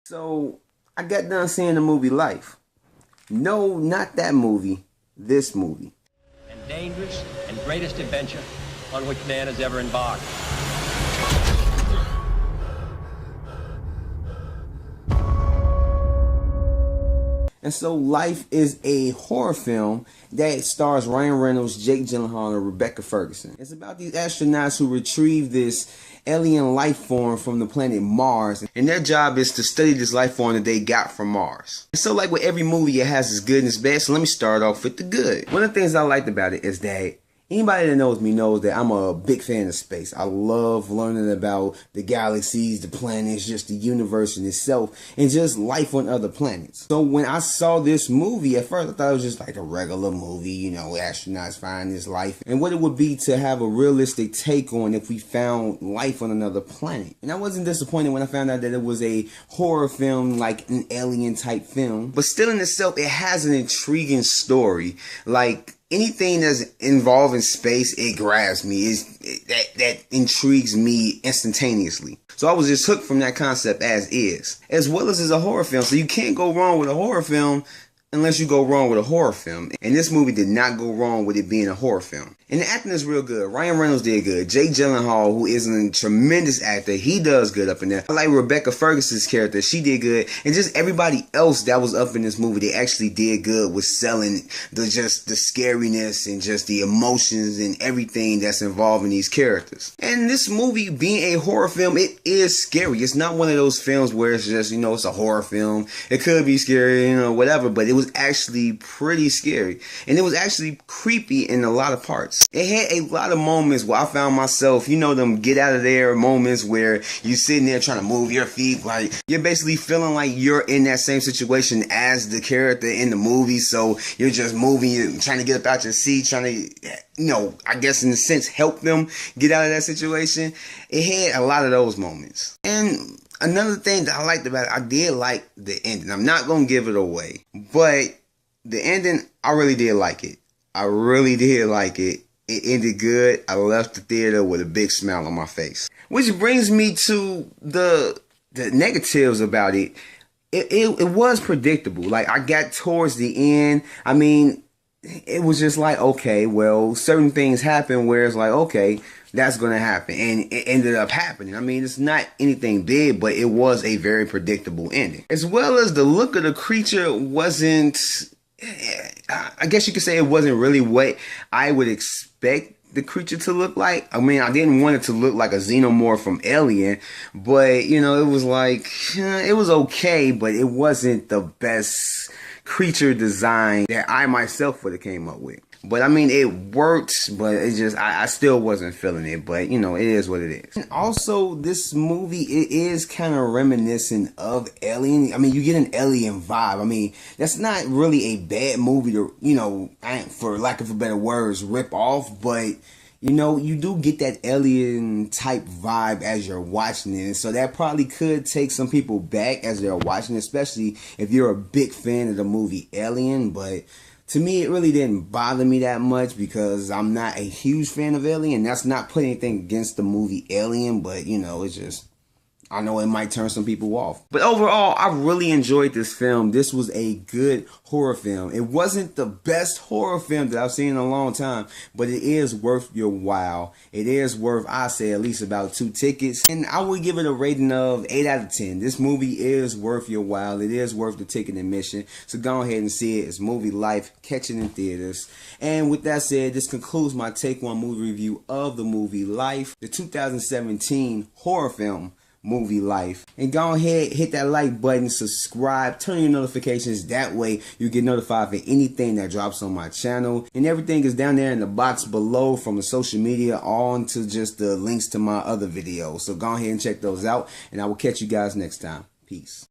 So I got done seeing the movie Life. No, not that movie. This movie. And dangerous and greatest adventure on which man has ever embarked. And so Life is a horror film that stars Ryan Reynolds, Jake Gyllenhaal, and Rebecca Ferguson. It's about these astronauts who retrieve this alien life form from the planet Mars, and their job is to study this life form that they got from Mars. And so like with every movie, it has its good and its bad, so let me start off with the good. One of the things I liked about it is that anybody that knows me knows that I'm a big fan of space. I love learning about the galaxies, the planets, just the universe in itself, and just life on other planets. So when I saw this movie, at first I thought it was just like a regular movie, you know, astronauts find this life, and what it would be to have a realistic take on if we found life on another planet. And I wasn't disappointed when I found out that it was a horror film, like an alien type film. But still in itself, it has an intriguing story. Like, anything that's involved in space, it grabs me. That intrigues me instantaneously. So I was just hooked from that concept as is. As well as it's a horror film. So you can't go wrong with a horror film unless you go wrong with a horror film. And this movie did not go wrong with it being a horror film. And the acting is real good. Ryan Reynolds did good. Jake Gyllenhaal, who is a tremendous actor, he does good up in there. I like Rebecca Ferguson's character. She did good. And just everybody else that was up in this movie, they actually did good with selling the scariness and just the emotions and everything that's involved in these characters. And this movie being a horror film, it is scary. It's not one of those films where it's just, you know, it's a horror film. It could be scary, you know, whatever, but it was actually pretty scary. And it was actually creepy in a lot of parts. It had a lot of moments where I found myself, you know, them get out of there moments where you're sitting there trying to move your feet, like you're basically feeling like you're in that same situation as the character in the movie. So you're just moving, you're trying to get up out your seat, trying to, you know, I guess in a sense help them get out of that situation. It had a lot of those moments. And another thing that I liked about it, I did like the ending. I'm not going to give it away, but the ending, I really did like it. I really did like it. It ended good. I left the theater with a big smile on my face. Which brings me to the negatives about it. It was predictable. Like, I got towards the end. I mean, it was just like, okay, well, certain things happen where it's like, okay, that's going to happen. And it ended up happening. I mean, it's not anything big, but it was a very predictable ending. As well as the look of the creature wasn't, I guess you could say it wasn't really what I would expect the creature to look like. I mean, I didn't want it to look like a xenomorph from Alien, but, you know, it was like, it was okay, but it wasn't the best creature design that I myself would have came up with. But I mean, it worked, but it just, I still wasn't feeling it. But, you know, it is what it is. And also, this movie, it is kind of reminiscent of Alien. I mean, you get an Alien vibe. I mean, that's not really a bad movie to, you know, for lack of a better words, rip off. But, you know, you do get that alien type vibe as you're watching it. So that probably could take some people back as they're watching it, especially if you're a big fan of the movie Alien. But to me, it really didn't bother me that much because I'm not a huge fan of Alien. That's not putting anything against the movie Alien, but, you know, it's just, I know it might turn some people off. But overall, I really enjoyed this film. This was a good horror film. It wasn't the best horror film that I've seen in a long time, but it is worth your while. It is worth, I say, at least about 2 tickets. And I would give it a rating of 8 out of 10. This movie is worth your while. It is worth the ticket admission. So go ahead and see it. It's movie Life. Catch it in theaters. And with that said, this concludes my take one movie review of the movie Life, the 2017 horror film movie Life. And go ahead, hit that like button, subscribe, turn your notifications. That way you get notified for anything that drops on my channel. And everything is down there in the box below, from the social media on to just the links to my other videos. So go ahead and check those out, and I will catch you guys next time. Peace.